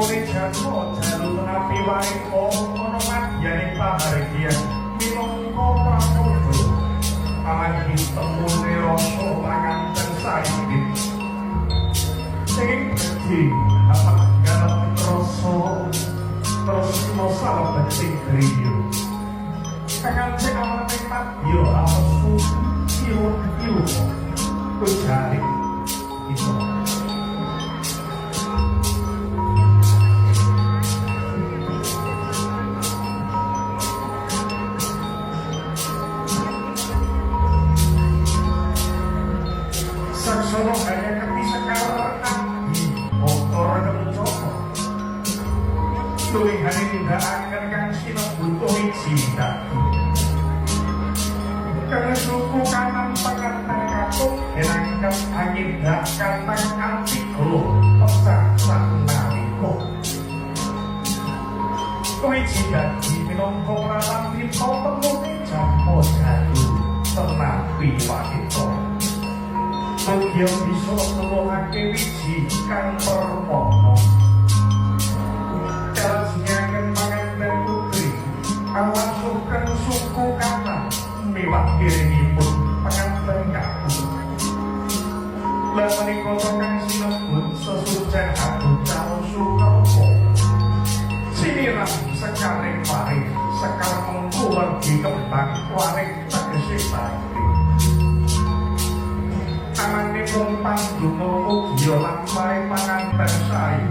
Muli jatuh jalur nabi waring ono madyaning pahargyan minangka pramuda amargi temune rasa panganten saiki sing dadi amarga rasa terus masalah becik griya panganten amarga madya asu iwo kujari itu Saksono hanya kepisah karena motor dan mencoba tuling hari tidak akan kang sinabut cinta karena suku kanan pangantan katuk enangkan angin dak kantang antiko pesak naliko kowe cinta di minangka pralambi temune jampo jadu tenang piwakito Mugia bisa nuwuhake wiji kang permono Kalasnyaken panganten putri awan sugeng suku kanan miwah kiringipun panganten kakung Lah menika kang sinebut sesucen agung calon sukerta Siniram sekaring paring sekar mengkuwergi kembang waring tegese pati Amane pun pandunga mugia lampahe panganten sae